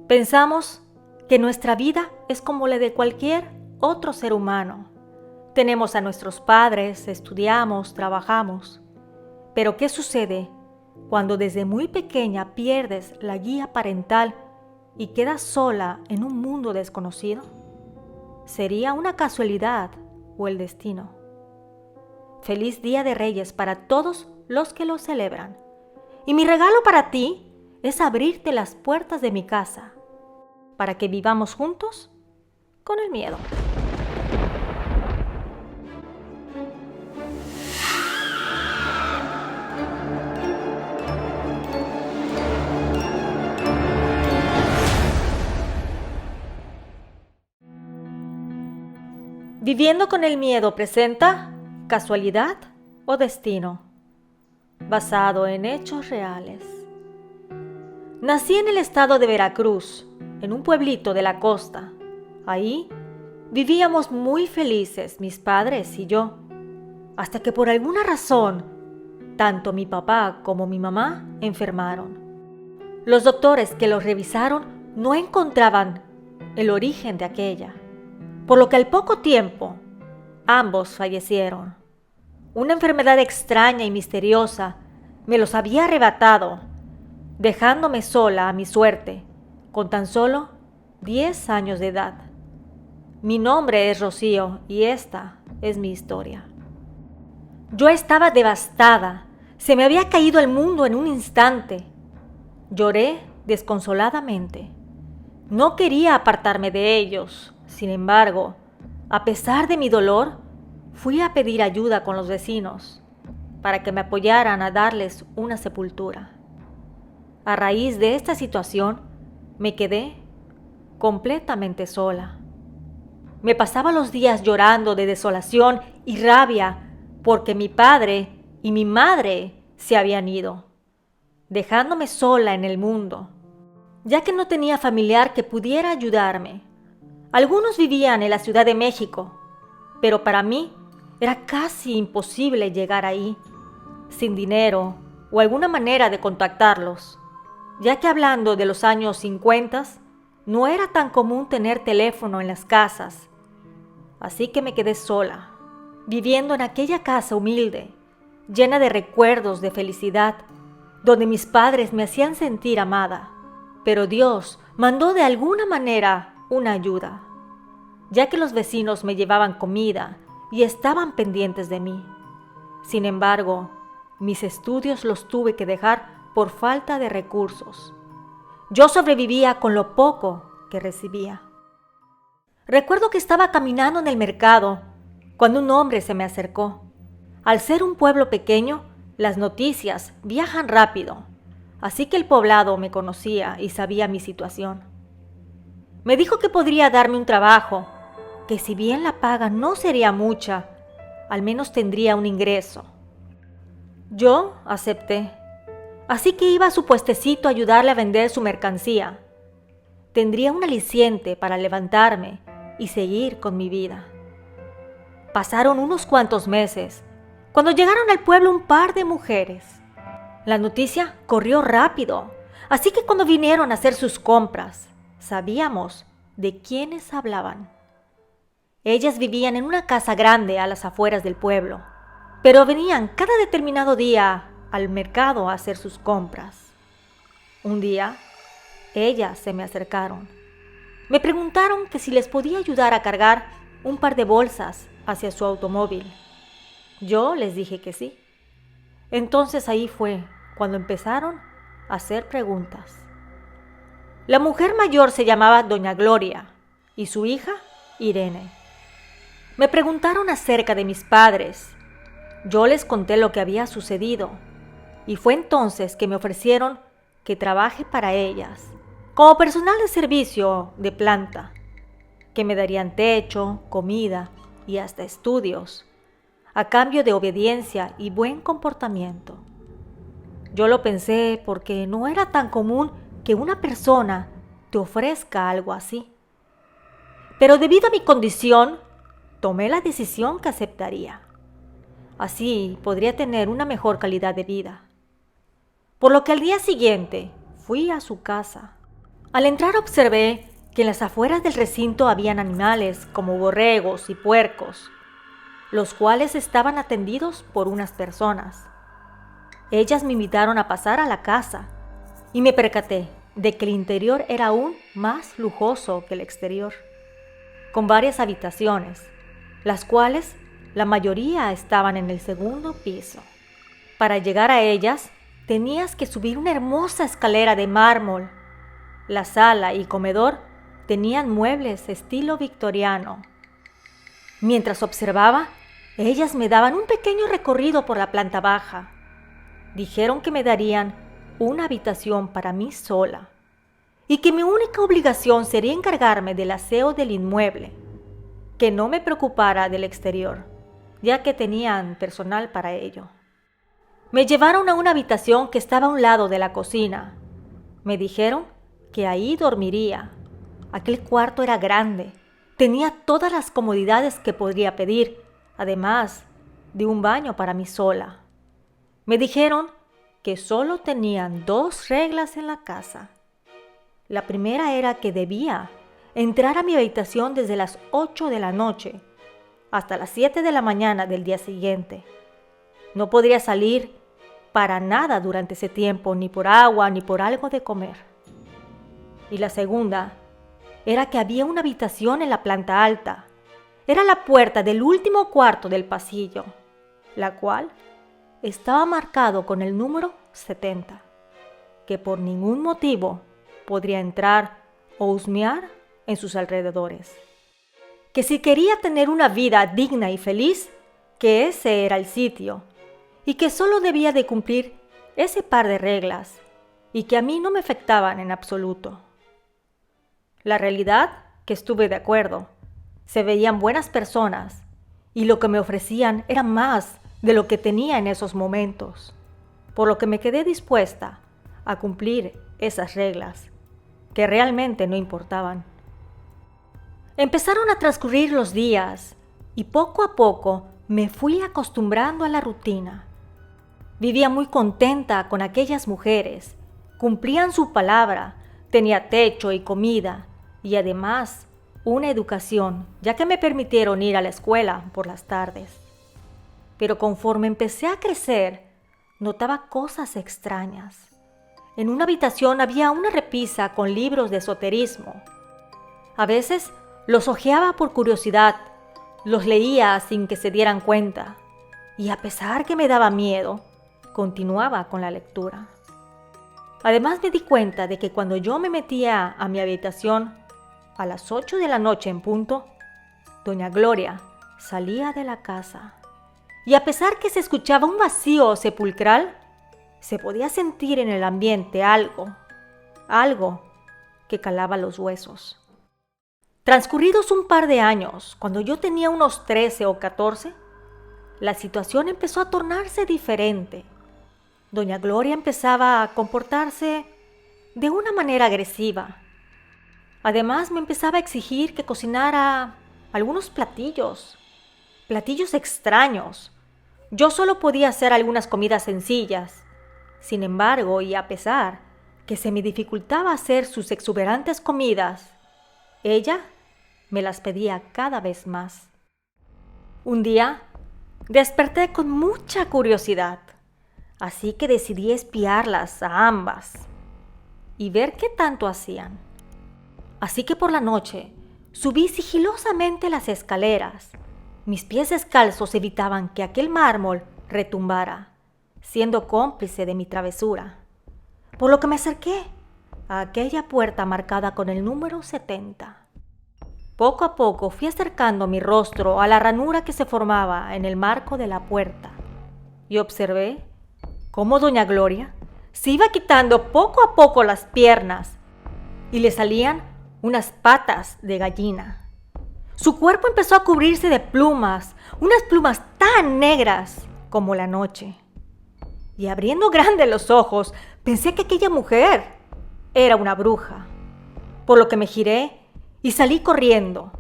Pensamos que nuestra vida es como la de cualquier otro ser humano. Tenemos a nuestros padres, estudiamos, trabajamos. Pero ¿qué sucede cuando desde muy pequeña pierdes la guía parental y quedas sola en un mundo desconocido? ¿Sería una casualidad o el destino? Feliz Día de Reyes para todos los que lo celebran. Y mi regalo para ti es abrirte las puertas de mi casa para que vivamos juntos con el miedo. Viviendo con el miedo presenta casualidad o destino, basado en hechos reales. Nací en el estado de Veracruz, en un pueblito de la costa. Ahí vivíamos muy felices mis padres y yo, hasta que por alguna razón, tanto mi papá como mi mamá enfermaron. Los doctores que los revisaron no encontraban el origen de aquella, por lo que al poco tiempo ambos fallecieron. Una enfermedad extraña y misteriosa me los había arrebatado, dejándome sola a mi suerte, con tan solo 10 años de edad. Mi nombre es Rocío y esta es mi historia. Yo estaba devastada, se me había caído el mundo en un instante. Lloré desconsoladamente. No quería apartarme de ellos. Sin embargo, a pesar de mi dolor, fui a pedir ayuda con los vecinos para que me apoyaran a darles una sepultura. A raíz de esta situación, me quedé completamente sola. Me pasaba los días llorando de desolación y rabia porque mi padre y mi madre se habían ido, dejándome sola en el mundo, ya que no tenía familiar que pudiera ayudarme. Algunos vivían en la Ciudad de México, pero para mí era casi imposible llegar ahí, sin dinero o alguna manera de contactarlos, ya que hablando de los años 50, no era tan común tener teléfono en las casas. Así que me quedé sola, viviendo en aquella casa humilde, llena de recuerdos de felicidad, donde mis padres me hacían sentir amada. Pero Dios mandó de alguna manera una ayuda, ya que los vecinos me llevaban comida y estaban pendientes de mí. Sin embargo, mis estudios los tuve que dejar por falta de recursos. Yo sobrevivía con lo poco que recibía. Recuerdo que estaba caminando en el mercado cuando un hombre se me acercó. Al ser un pueblo pequeño, las noticias viajan rápido, así que el poblado me conocía y sabía mi situación. Me dijo que podría darme un trabajo, que si bien la paga no sería mucha, al menos tendría un ingreso. Yo acepté, así que iba a su puestecito a ayudarle a vender su mercancía. Tendría un aliciente para levantarme y seguir con mi vida. Pasaron unos cuantos meses, cuando llegaron al pueblo un par de mujeres. La noticia corrió rápido, así que cuando vinieron a hacer sus compras, sabíamos de quiénes hablaban. Ellas vivían en una casa grande a las afueras del pueblo, pero venían cada determinado día al mercado a hacer sus compras. Un día, ellas se me acercaron. Me preguntaron que si les podía ayudar a cargar un par de bolsas hacia su automóvil. Yo les dije que sí. Entonces ahí fue cuando empezaron a hacer preguntas. La mujer mayor se llamaba Doña Gloria y su hija Irene. Me preguntaron acerca de mis padres. Yo les conté lo que había sucedido y fue entonces que me ofrecieron que trabaje para ellas como personal de servicio de planta, que me darían techo, comida y hasta estudios, a cambio de obediencia y buen comportamiento. Yo lo pensé porque no era tan común que una persona te ofrezca algo así. Pero debido a mi condición, tomé la decisión que aceptaría. Así podría tener una mejor calidad de vida. Por lo que al día siguiente fui a su casa. Al entrar observé que en las afueras del recinto habían animales como borregos y puercos, los cuales estaban atendidos por unas personas. Ellas me invitaron a pasar a la casa y me percaté de que el interior era aún más lujoso que el exterior, con varias habitaciones, las cuales la mayoría estaban en el segundo piso. Para llegar a ellas tenías que subir una hermosa escalera de mármol. La sala y comedor tenían muebles estilo victoriano. Mientras observaba, ellas me daban un pequeño recorrido por la planta baja. Dijeron que me darían una habitación para mí sola y que mi única obligación sería encargarme del aseo del inmueble, que no me preocupara del exterior, ya que tenían personal para ello. Me llevaron a una habitación que estaba a un lado de la cocina. Me dijeron que ahí dormiría. Aquel cuarto era grande, tenía todas las comodidades que podría pedir, además de un baño para mí sola. Me dijeron que solo tenían 2 reglas en la casa. La primera era que debía entrar a mi habitación desde las 8 de la noche hasta las 7 de la mañana del día siguiente. No podría salir para nada durante ese tiempo, ni por agua ni por algo de comer. Y la segunda era que había una habitación en la planta alta. Era la puerta del último cuarto del pasillo, la cual estaba marcado con el número 70, que por ningún motivo podría entrar o husmear en sus alrededores. Que si quería tener una vida digna y feliz, que ese era el sitio, y que solo debía de cumplir ese par de reglas, y que a mí no me afectaban en absoluto. La realidad que estuve de acuerdo. Se veían buenas personas, y lo que me ofrecían era más de lo que tenía en esos momentos, por lo que me quedé dispuesta a cumplir esas reglas, que realmente no importaban. Empezaron a transcurrir los días, y poco a poco me fui acostumbrando a la rutina. Vivía muy contenta con aquellas mujeres, cumplían su palabra, tenía techo y comida, y además una educación, ya que me permitieron ir a la escuela por las tardes. Pero conforme empecé a crecer, notaba cosas extrañas. En una habitación había una repisa con libros de esoterismo. A veces los hojeaba por curiosidad, los leía sin que se dieran cuenta, y a pesar que me daba miedo, continuaba con la lectura. Además me di cuenta de que cuando yo me metía a mi habitación a las 8 de la noche en punto, doña Gloria salía de la casa. Y a pesar que se escuchaba un vacío sepulcral, se podía sentir en el ambiente algo que calaba los huesos. Transcurridos un par de años, cuando yo tenía unos 13 o 14, la situación empezó a tornarse diferente. Doña Gloria empezaba a comportarse de una manera agresiva. Además, me empezaba a exigir que cocinara algunos platillos extraños. Yo solo podía hacer algunas comidas sencillas. Sin embargo, y a pesar que se me dificultaba hacer sus exuberantes comidas, ella me las pedía cada vez más. Un día, desperté con mucha curiosidad, así que decidí espiarlas a ambas y ver qué tanto hacían. Así que por la noche subí sigilosamente las escaleras. Mis pies descalzos evitaban que aquel mármol retumbara, siendo cómplice de mi travesura, por lo que me acerqué a aquella puerta marcada con el número 70. Poco a poco fui acercando mi rostro a la ranura que se formaba en el marco de la puerta y observé cómo doña Gloria se iba quitando poco a poco las piernas y le salían unas patas de gallina. Su cuerpo empezó a cubrirse de plumas, unas plumas tan negras como la noche. Y abriendo grandes los ojos, pensé que aquella mujer era una bruja, por lo que me giré y salí corriendo.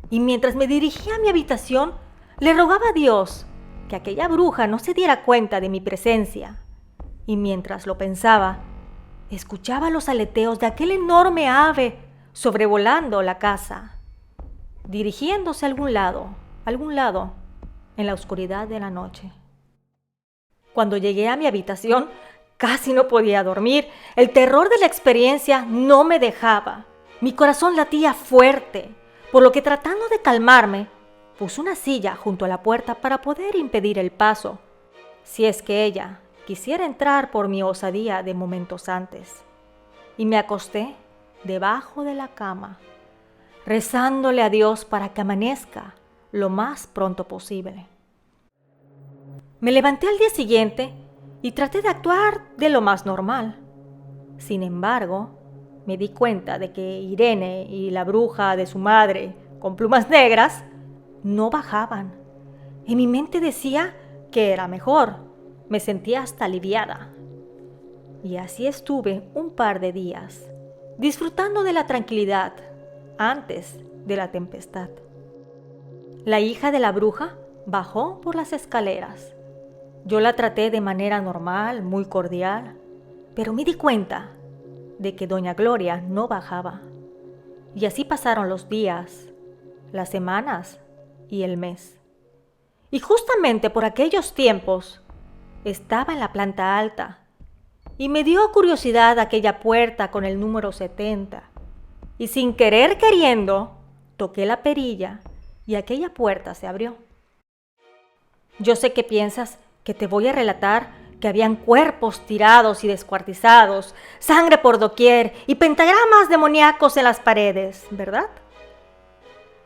Y mientras me dirigía a mi habitación, le rogaba a Dios que aquella bruja no se diera cuenta de mi presencia. Y mientras lo pensaba, escuchaba los aleteos de aquel enorme ave sobrevolando la casa, dirigiéndose a algún lado, en la oscuridad de la noche. Cuando llegué a mi habitación, casi no podía dormir. El terror de la experiencia no me dejaba. Mi corazón latía fuerte, por lo que tratando de calmarme, puse una silla junto a la puerta para poder impedir el paso, si es que ella quisiera entrar por mi osadía de momentos antes. Y me acosté debajo de la cama, rezándole a Dios para que amanezca lo más pronto posible. Me levanté al día siguiente y traté de actuar de lo más normal. Sin embargo, me di cuenta de que Irene y la bruja de su madre, con plumas negras, no bajaban. En mi mente decía que era mejor. Me sentía hasta aliviada. Y así estuve un par de días, disfrutando de la tranquilidad antes de la tempestad. La hija de la bruja bajó por las escaleras. Yo la traté de manera normal, muy cordial, pero me di cuenta de que doña Gloria no bajaba. Y así pasaron los días, las semanas y el mes. Y justamente por aquellos tiempos estaba en la planta alta y me dio curiosidad aquella puerta con el número 70. Y sin querer queriendo, toqué la perilla y aquella puerta se abrió. Yo sé que piensas que te voy a relatar que habían cuerpos tirados y descuartizados, sangre por doquier y pentagramas demoníacos en las paredes, ¿verdad?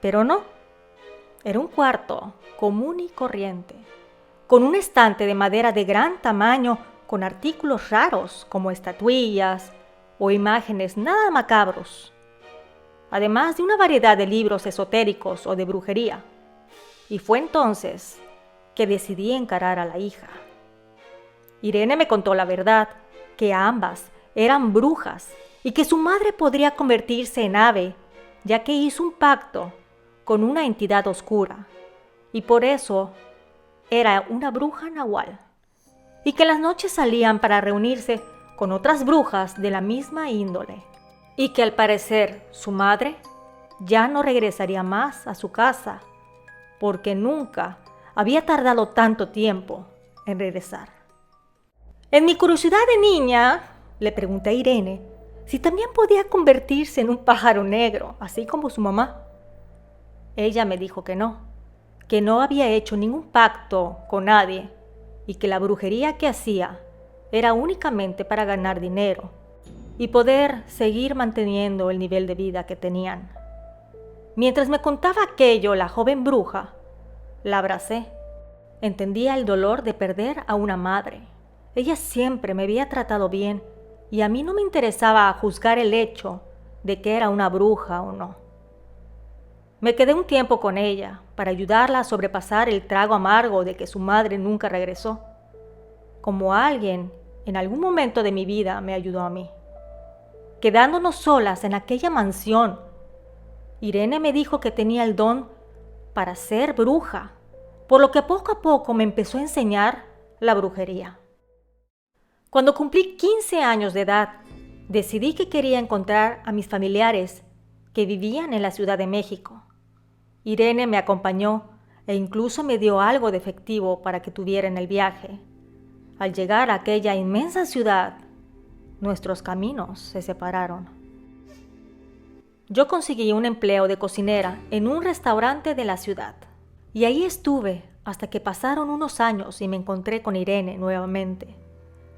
Pero no, era un cuarto común y corriente, con un estante de madera de gran tamaño con artículos raros como estatuillas o imágenes nada macabros, además de una variedad de libros esotéricos o de brujería. Y fue entonces que decidí encarar a la hija. Irene me contó la verdad, que ambas eran brujas y que su madre podría convertirse en ave, ya que hizo un pacto con una entidad oscura, y por eso era una bruja nahual, y que en las noches salían para reunirse con otras brujas de la misma índole, y que al parecer su madre ya no regresaría más a su casa, porque nunca había tardado tanto tiempo en regresar. En mi curiosidad de niña, le pregunté a Irene si también podía convertirse en un pájaro negro, así como su mamá. Ella me dijo que no había hecho ningún pacto con nadie y que la brujería que hacía era únicamente para ganar dinero y poder seguir manteniendo el nivel de vida que tenían. Mientras me contaba aquello, la joven bruja, la abracé. Entendía el dolor de perder a una madre. Ella siempre me había tratado bien y a mí no me interesaba juzgar el hecho de que era una bruja o no. Me quedé un tiempo con ella para ayudarla a sobrepasar el trago amargo de que su madre nunca regresó, como alguien en algún momento de mi vida me ayudó a mí. Quedándonos solas en aquella mansión, Irene me dijo que tenía el don para ser bruja, por lo que poco a poco me empezó a enseñar la brujería. Cuando cumplí 15 años de edad, decidí que quería encontrar a mis familiares que vivían en la Ciudad de México. Irene me acompañó e incluso me dio algo de efectivo para que tuviera en el viaje. Al llegar a aquella inmensa ciudad, nuestros caminos se separaron. Yo conseguí un empleo de cocinera en un restaurante de la ciudad. Y ahí estuve hasta que pasaron unos años y me encontré con Irene nuevamente.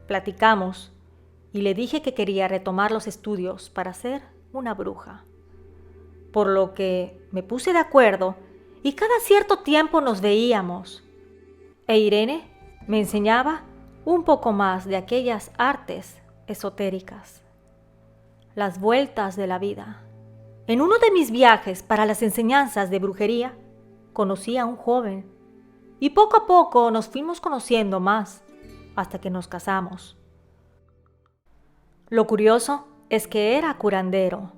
Platicamos y le dije que quería retomar los estudios para ser una bruja. Por lo que me puse de acuerdo y cada cierto tiempo nos veíamos. E Irene me enseñaba un poco más de aquellas artes esotéricas. Las vueltas de la vida. En uno de mis viajes para las enseñanzas de brujería, conocí a un joven y poco a poco nos fuimos conociendo más hasta que nos casamos. Lo curioso es que era curandero,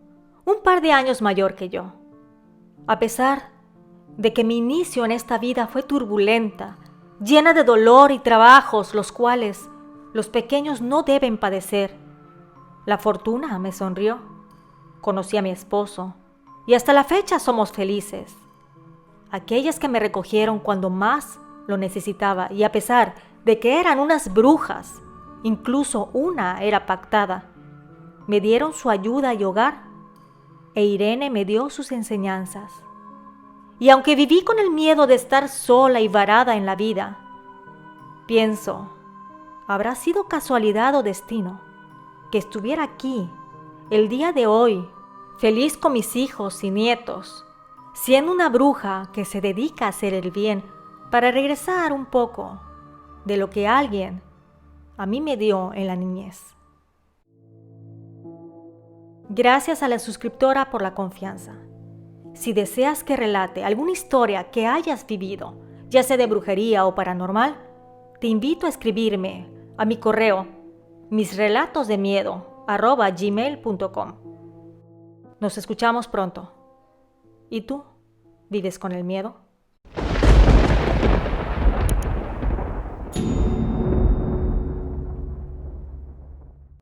un par de años mayor que yo. A pesar de que mi inicio en esta vida fue turbulenta, llena de dolor y trabajos los cuales los pequeños no deben padecer, La fortuna me sonrió. Conocí a mi esposo y hasta la fecha somos felices. Aquellas que me recogieron cuando más lo necesitaba y a pesar de que eran unas brujas, incluso una era pactada, me dieron su ayuda y hogar, e Irene me dio sus enseñanzas. Y aunque viví con el miedo de estar sola y varada en la vida, pienso, ¿habrá sido casualidad o destino que estuviera aquí el día de hoy, feliz con mis hijos y nietos, siendo una bruja que se dedica a hacer el bien para regresar un poco de lo que alguien a mí me dio en la niñez? Gracias a la suscriptora por la confianza. Si deseas que relate alguna historia que hayas vivido, ya sea de brujería o paranormal, te invito a escribirme a mi correo misrelatosdemiedo@gmail.com. Nos escuchamos pronto. ¿Y tú? ¿Vives con el miedo?